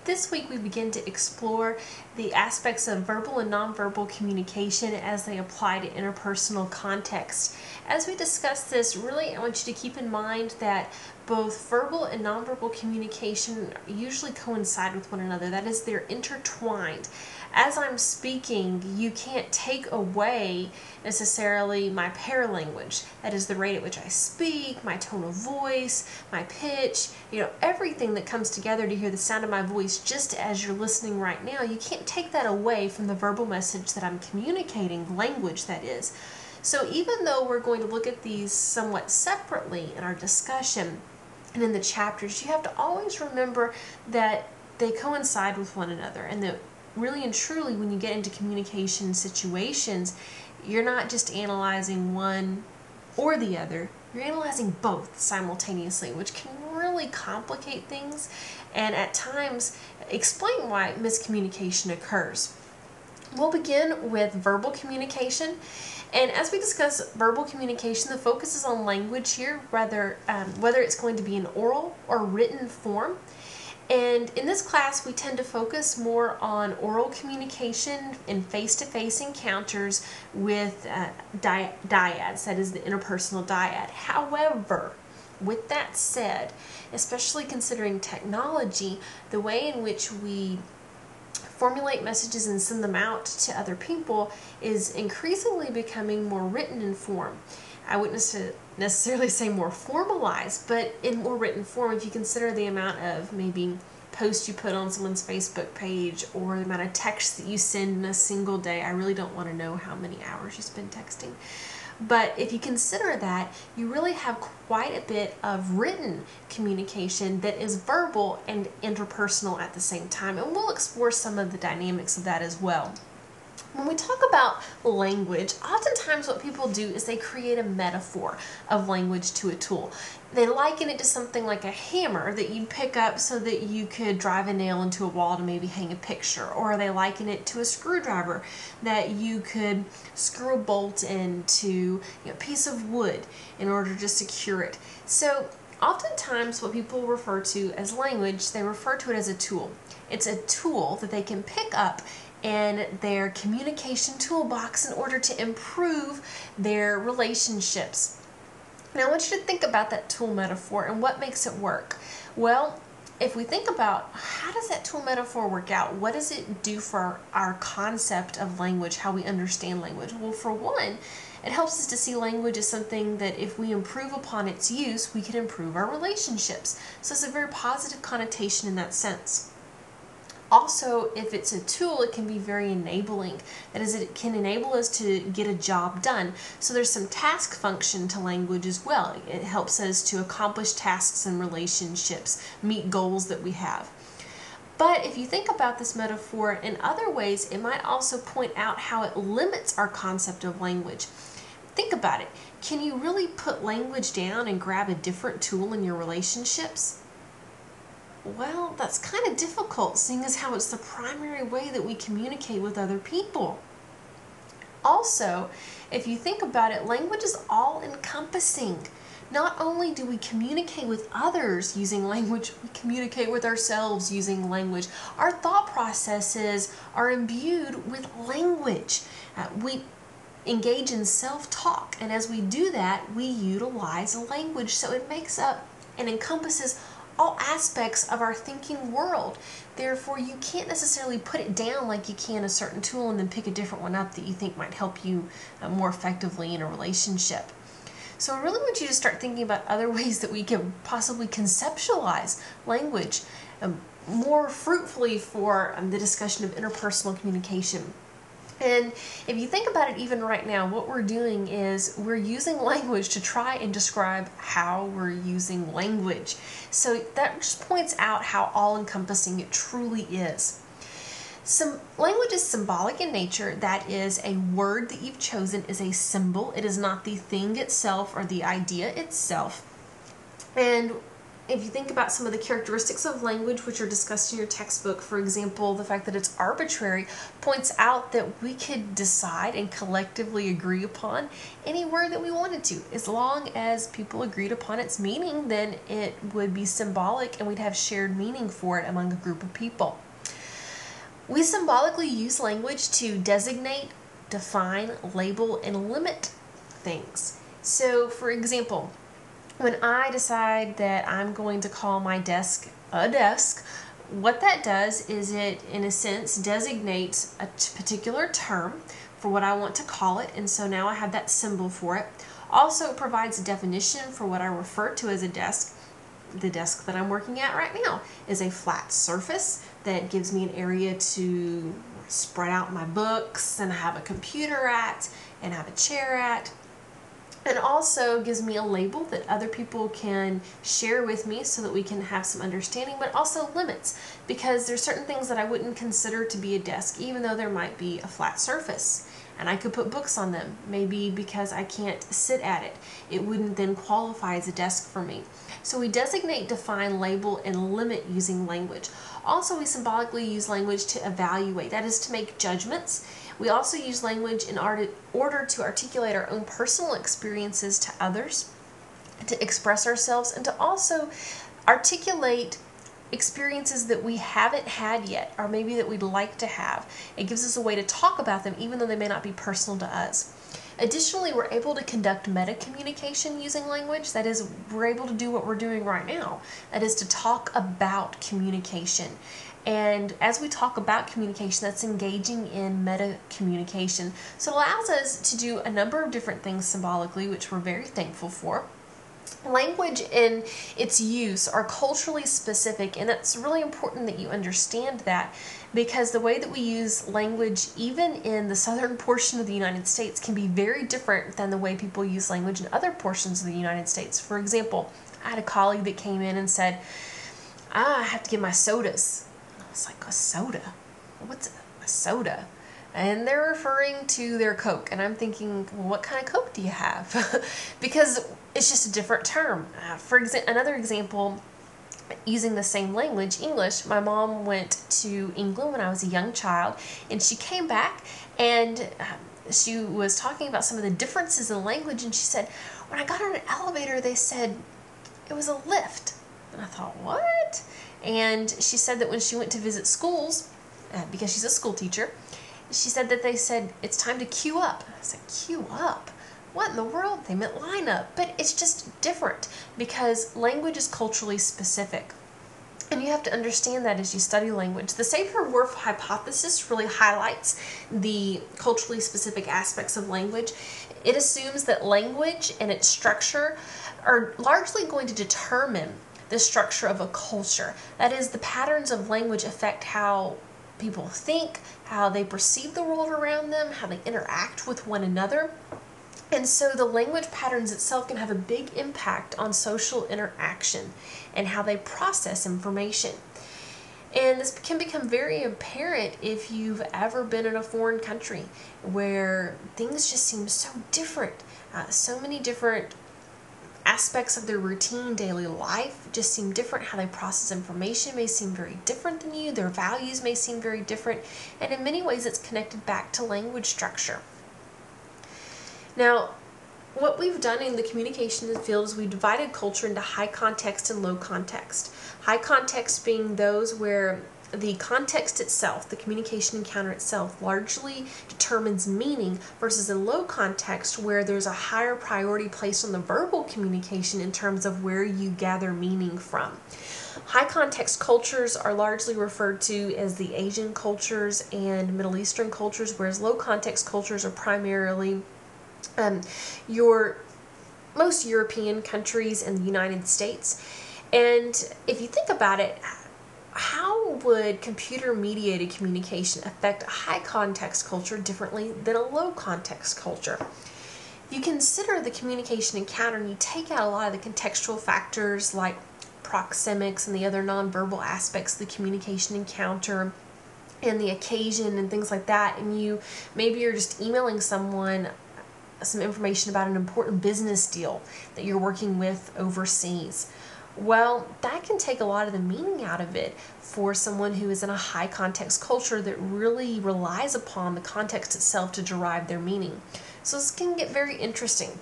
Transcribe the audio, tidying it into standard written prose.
This week we begin to explore the aspects of verbal and nonverbal communication as they apply to interpersonal context. As we discuss this, really I want you to keep in mind that both verbal and nonverbal communication usually coincide with one another. That is, they're intertwined. As I'm speaking, you can't take away necessarily my paralanguage. That is the rate at which I speak, my tone of voice, my pitch, everything that comes together to hear the sound of my voice just as you're listening right now. You can't take that away from the verbal message that I'm communicating, language that is. So even though we're going to look at these somewhat separately in our discussion and in the chapters, you have to always remember that they coincide with one another, and that really and truly, when you get into communication situations, you're not just analyzing one or the other, you're analyzing both simultaneously, which can really complicate things and at times explain why miscommunication occurs. We'll begin with verbal communication, and as we discuss verbal communication, the focus is on language here, whether it's going to be in oral or written form. And in this class, we tend to focus more on oral communication in face-to-face encounters with dyads, that is the interpersonal dyad. However, with that said, especially considering technology, the way in which we formulate messages and send them out to other people is increasingly becoming more written in form. I wouldn't necessarily say more formalized, but in more written form. If you consider the amount of maybe posts you put on someone's Facebook page or the amount of texts that you send in a single day, I really don't want to know how many hours you spend texting. But if you consider that, you really have quite a bit of written communication that is verbal and interpersonal at the same time. And we'll explore some of the dynamics of that as well. When we talk about language, oftentimes what people do is they create a metaphor of language to a tool. They liken it to something like a hammer that you pick up so that you could drive a nail into a wall to maybe hang a picture, or they liken it to a screwdriver that you could screw a bolt into a piece of wood in order to secure it. So oftentimes what people refer to as language, they refer to it as a tool. It's a tool that they can pick up in their communication toolbox in order to improve their relationships. Now I want you to think about that tool metaphor and what makes it work. Well, if we think about how does that tool metaphor work out, what does it do for our concept of language, how we understand language? Well, for one, it helps us to see language as something that if we improve upon its use, we can improve our relationships. So it's a very positive connotation in that sense. Also, if it's a tool, it can be very enabling. That is, it can enable us to get a job done. So there's some task function to language as well. It helps us to accomplish tasks and relationships, meet goals that we have. But if you think about this metaphor in other ways, it might also point out how it limits our concept of language. Think about it. Can you really put language down and grab a different tool in your relationships? Well, that's kind of difficult, seeing as how it's the primary way that we communicate with other people. Also, if you think about it, language is all-encompassing. Not only do we communicate with others using language, we communicate with ourselves using language. Our thought processes are imbued with language. We engage in self-talk, and as we do that, we utilize language. So it makes up and encompasses all aspects of our thinking world. Therefore, you can't necessarily put it down like you can a certain tool and then pick a different one up that you think might help you more effectively in a relationship. So I really want you to start thinking about other ways that we can possibly conceptualize language more fruitfully for the discussion of interpersonal communication. And if you think about it even right now, what we're doing is we're using language to try and describe how we're using language. So that just points out how all-encompassing it truly is. Language is symbolic in nature. That is, a word that you've chosen is a symbol. It is not the thing itself or the idea itself. And if you think about some of the characteristics of language which are discussed in your textbook, for example, the fact that it's arbitrary points out that we could decide and collectively agree upon any word that we wanted to. As long as people agreed upon its meaning, then it would be symbolic and we'd have shared meaning for it among a group of people. We symbolically use language to designate, define, label, and limit things. So, for example, when I decide that I'm going to call my desk a desk, what that does is it, in a sense, designates a particular term for what I want to call it, and so now I have that symbol for it. Also, it provides a definition for what I refer to as a desk. The desk that I'm working at right now is a flat surface that gives me an area to spread out my books and have a computer at and have a chair at. It also gives me a label that other people can share with me so that we can have some understanding, but also limits, because there's certain things that I wouldn't consider to be a desk, even though there might be a flat surface. And I could put books on them, maybe because I can't sit at it. It wouldn't then qualify as a desk for me. So we designate, define, label, and limit using language. Also, we symbolically use language to evaluate, that is to make judgments. We also use language in order to articulate our own personal experiences to others, to express ourselves, and to also articulate experiences that we haven't had yet, or maybe that we'd like to have. It gives us a way to talk about them even though they may not be personal to us. Additionally, we're able to conduct meta-communication using language. That is, we're able to do what we're doing right now. That is to talk about communication. And as we talk about communication, that's engaging in meta-communication. So it allows us to do a number of different things symbolically, which we're very thankful for. Language and its use are culturally specific, and it's really important that you understand that, because the way that we use language, even in the southern portion of the United States, can be very different than the way people use language in other portions of the United States. For example, I had a colleague that came in and said, I have to get my sodas. I was like, a soda? What's a soda? And they're referring to their Coke. And I'm thinking, well, what kind of Coke do you have? Because it's just a different term. For another example, using the same language, English, my mom went to England when I was a young child, and she came back and she was talking about some of the differences in language, and she said, when I got on an elevator, they said it was a lift. And I thought, what? And she said that when she went to visit schools, because she's a school teacher, she said that they said, it's time to queue up. I said, queue up? What in the world? They meant line up. But it's just different because language is culturally specific. And you have to understand that as you study language. The Sapir-Whorf hypothesis really highlights the culturally specific aspects of language. It assumes that language and its structure are largely going to determine the structure of a culture. That is, the patterns of language affect how people think, how they perceive the world around them, how they interact with one another. And so the language patterns itself can have a big impact on social interaction and how they process information. And this can become very apparent if you've ever been in a foreign country where things just seem so different. So many different aspects of their routine daily life just seem different. How they process information may seem very different than you. Their values may seem very different. And in many ways, it's connected back to language structure. Now, what we've done in the communication field is we've divided culture into high context and low context. High context being those where the context itself, the communication encounter itself, largely determines meaning, versus in low context where there's a higher priority placed on the verbal communication in terms of where you gather meaning from. High context cultures are largely referred to as the Asian cultures and Middle Eastern cultures, whereas low context cultures are primarily your most European countries and the United States. And if you think about it, how would computer-mediated communication affect a high-context culture differently than a low-context culture? If you consider the communication encounter and you take out a lot of the contextual factors like proxemics and the other nonverbal aspects of the communication encounter and the occasion and things like that, and maybe you're just emailing someone some information about an important business deal that you're working with overseas. Well, that can take a lot of the meaning out of it for someone who is in a high context culture that really relies upon the context itself to derive their meaning. So this can get very interesting.